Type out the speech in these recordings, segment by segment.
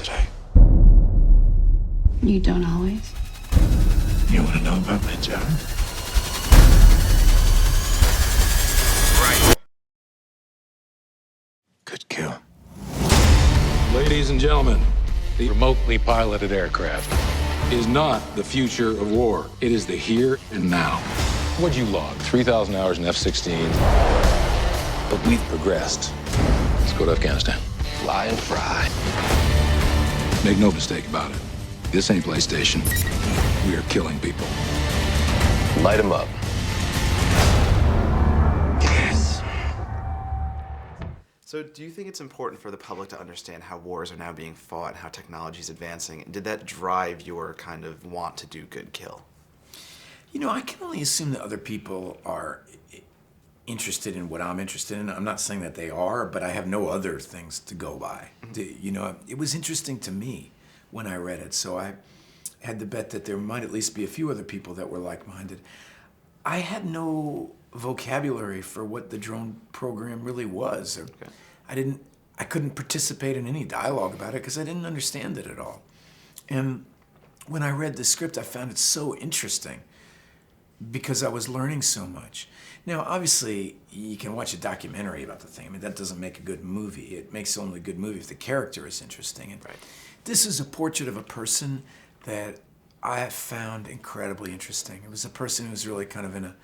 today. You don't always. You want to know about my job? Right. Good kill. Ladies and gentlemen, the remotely piloted aircraft is not the future of war. It is the here and now. What'd you log? 3,000 hours in F-16. But we've progressed. Let's go to Afghanistan. Fly and fry. Make no mistake about it. This ain't PlayStation. We are killing people. Light them up. Yes. So do you think it's important for the public to understand how wars are now being fought and how technology is advancing? Did that drive your kind of want to do good kill? You know, I can only assume that other people are interested in what I'm interested in. I'm not saying that they are, but I have no other things to go by. You know, it was interesting to me when I read it, so I had the bet that there might at least be a few other people that were like-minded. I had no vocabulary for what the drone program really was. Okay. I couldn't participate in any dialogue about it because I didn't understand it at all. And when I read the script, I found it so interesting because I was learning so much. Now, obviously, you can watch a documentary about the thing. I mean, that doesn't make a good movie. It makes only a good movie if the character is interesting. And Right. This is a portrait of a person that I found incredibly interesting. It was a person who was really kind of in a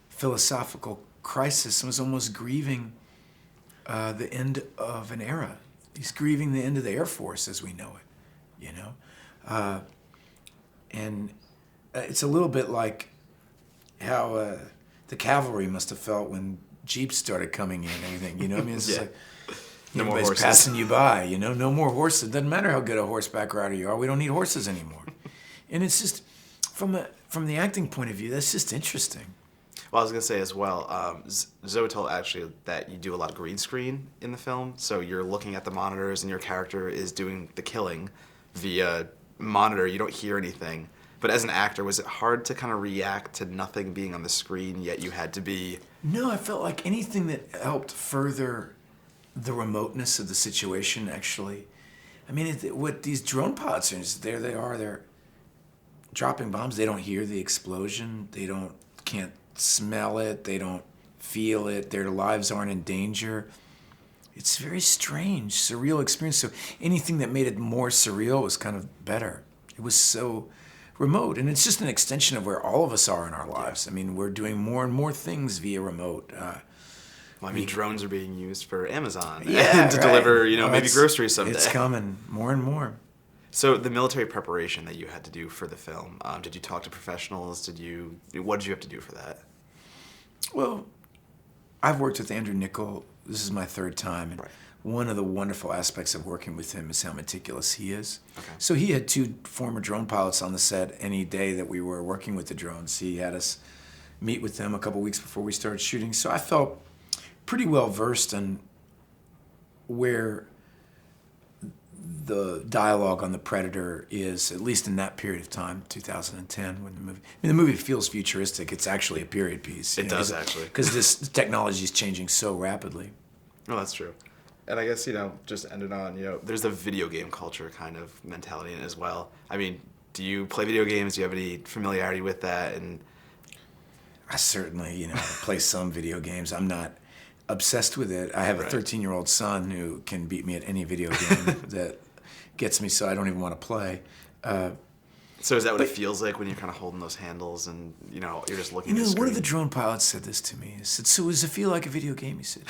philosophical crisis and was almost grieving the end of an era. He's grieving the end of the Air Force as we know it, you know? And it's a little bit like how the cavalry must have felt when Jeeps started coming in and everything, you know? I mean, it's just Yeah. like, No more everybody's horses. passing you by, you know? No more horses. Doesn't matter how good a horseback rider you are, we don't need horses anymore. And it's just, from the acting point of view, that's just interesting. Well, I was going to say as well, Zoe told actually that you do a lot of green screen in the film, so you're looking at the monitors and your character is doing the killing via monitor. You don't hear anything. But as an actor, was it hard to kind of react to nothing being on the screen, yet you had to be... No, I felt like anything that helped further the remoteness of the situation, actually. I mean, what these drone pilots are, there they are, they're dropping bombs. They don't hear the explosion. They can't smell it. They don't feel it. Their lives aren't in danger. It's a very strange, surreal experience. So anything that made it more surreal was kind of better. It was so remote, and it's just an extension of where all of us are in our lives. I mean, we're doing more and more things via remote. Well, I mean, drones are being used for Amazon Yeah, to right. deliver, you know, Well, maybe it's- groceries someday. It's coming more and more. So the military preparation that you had to do for the film, did you talk to professionals? What did you have to do for that? Well, I've worked with Andrew Niccol. This is my third time. And Right. one of the wonderful aspects of working with him is how meticulous he is. Okay. So he had 2 former drone pilots on the set any day that we were working with the drones. He had us meet with them a couple weeks before we started shooting. So I felt pretty well versed in where the dialogue on the Predator is, at least in that period of time, 2010, when the movie feels futuristic. It's actually a period piece. It does, actually. Because this technology is changing so rapidly. Oh, that's true. And I guess, just ended on, there's the video game culture kind of mentality in it as well. I mean, do you play video games? Do you have any familiarity with that? And I certainly, play some video games. I'm not obsessed with it. I have a Right. 13-year-old son who can beat me at any video game that gets me, so I don't even want to play. so is that what it feels like when you're kind of holding those handles and, you're just looking at the screen? One of the drone pilots said this to me. He said, so does it feel like a video game? He said,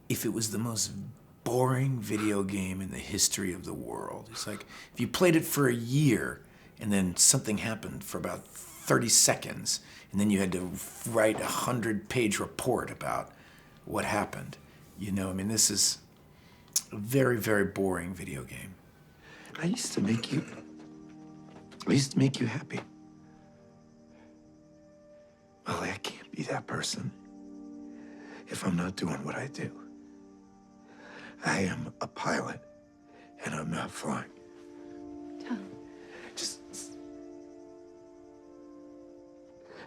if it was the most boring video game in the history of the world. It's like, if you played it for a year and then something happened for about 30 seconds, and then you had to write a 100-page report about what happened. This is a very, very boring video game. I used to make you happy. Well, I can't be that person if I'm not doing what I do. I am a pilot, and I'm not flying. Tom.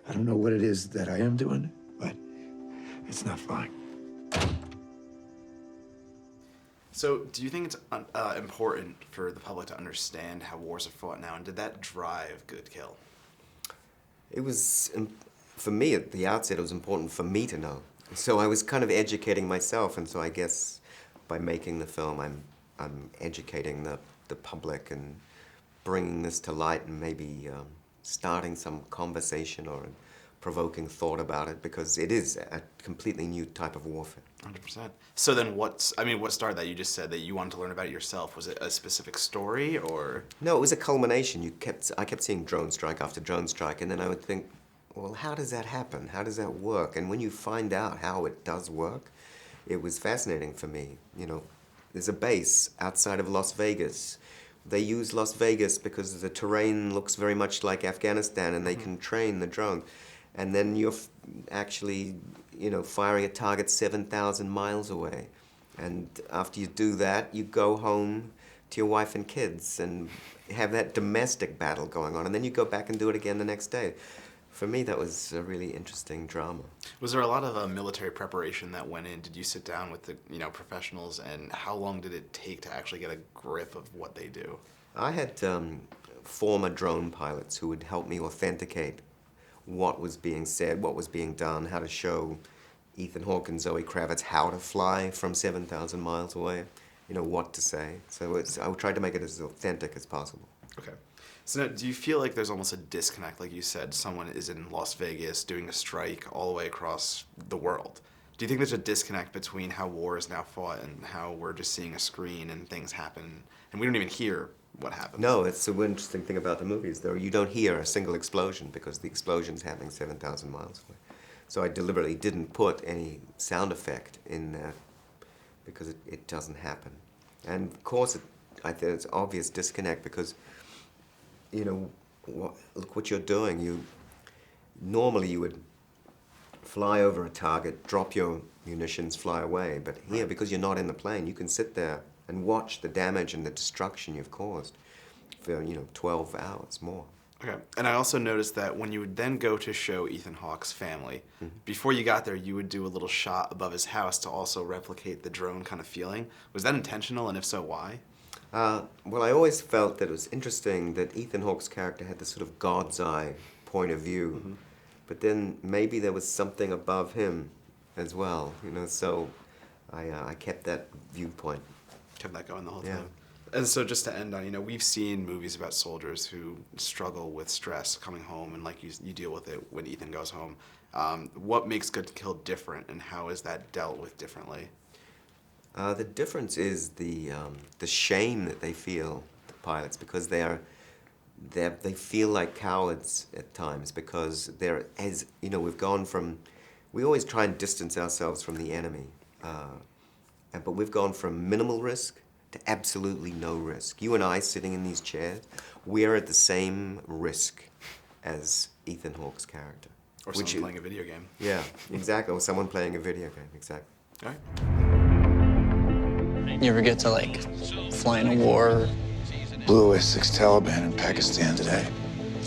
I don't know what it is that I am doing, but it's not flying. So, do you think it's important for the public to understand how wars are fought now, and did that drive Good Kill? It was, for me at the outset, it was important for me to know. So I was kind of educating myself, and so I guess by making the film, I'm educating the public and bringing this to light and maybe starting some conversation or provoking thought about it, because it is a completely new type of warfare. 100%. So then what started that? You just said that you wanted to learn about it yourself. Was it a specific story, or? No, it was a culmination. I kept seeing drone strike after drone strike, and then I would think, well, how does that happen? How does that work? And when you find out how it does work, it was fascinating for me. You know, there's a base outside of Las Vegas. They use Las Vegas because the terrain looks very much like Afghanistan, and they can train the drone. And then you're actually, you know, firing a target 7,000 miles away. And after you do that, you go home to your wife and kids and have that domestic battle going on. And then you go back and do it again the next day. For me, that was a really interesting drama. Was there a lot of military preparation that went in? Did you sit down with the professionals, and how long did it take to actually get a grip of what they do? I had former drone pilots who would help me authenticate what was being said, what was being done, how to show Ethan Hawke and Zoe Kravitz how to fly from 7,000 miles away, you know, what to say. So I tried to make it as authentic as possible. Okay. So now, do you feel like there's almost a disconnect? Like you said, someone is in Las Vegas doing a strike all the way across the world. Do you think there's a disconnect between how war is now fought and how we're just seeing a screen and things happen, and we don't even hear what happens? No, it's the interesting thing about the movies, though. You don't hear a single explosion because the explosion's happening 7,000 miles away. So I deliberately didn't put any sound effect in that because it doesn't happen. And of course, I think it's obvious disconnect because, you know, look what you're doing. Normally you would fly over a target, drop your munitions, fly away. But here, because you're not in the plane, you can sit there and watch the damage and the destruction you've caused for, 12 hours more. Okay. And I also noticed that when you would then go to show Ethan Hawke's family, before you got there, you would do a little shot above his house to also replicate the drone kind of feeling. Was that intentional, and if so, why? Well, I always felt that it was interesting that Ethan Hawke's character had this sort of God's eye point of view, but then maybe there was something above him as well, so I kept that viewpoint. Kept that going the whole time. And so just to end on, we've seen movies about soldiers who struggle with stress coming home, and like you deal with it when Ethan goes home. What makes Good Kill different, and how is that dealt with differently? The difference is the shame that they feel, the pilots, because they feel like cowards at times, because we always try and distance ourselves from the enemy, but we've gone from minimal risk to absolutely no risk. You and I sitting in these chairs, we're at the same risk as Ethan Hawke's character. Or someone playing a video game. Yeah, exactly, or someone playing a video game, exactly. All right. You ever get to, fly in a war? Blew away 6 Taliban in Pakistan today.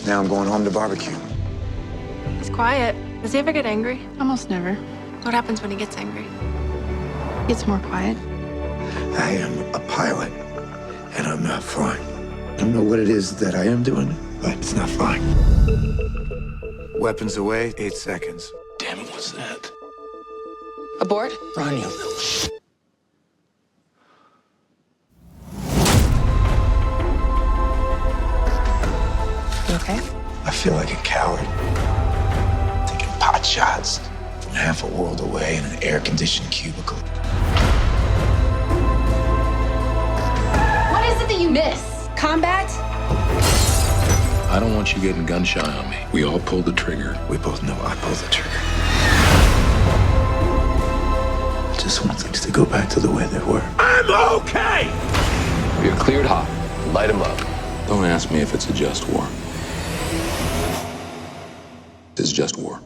Now I'm going home to barbecue. He's quiet. Does he ever get angry? Almost never. What happens when he gets angry? He gets more quiet. I am a pilot, and I'm not flying. I don't know what it is that I am doing, but it's not flying. Weapons away, 8 seconds. Damn it, what's that? Abort? Run, you little shit. You okay? I feel like a coward. Taking pot shots from half a world away in an air-conditioned cubicle. What is it that you miss? Combat? I don't want you getting gun shy on me. We all pulled the trigger. We both know I pulled the trigger. I just want things to go back to the way they were. I'm okay! You're cleared hot. Light him up. Don't ask me if it's a just war. It's just war.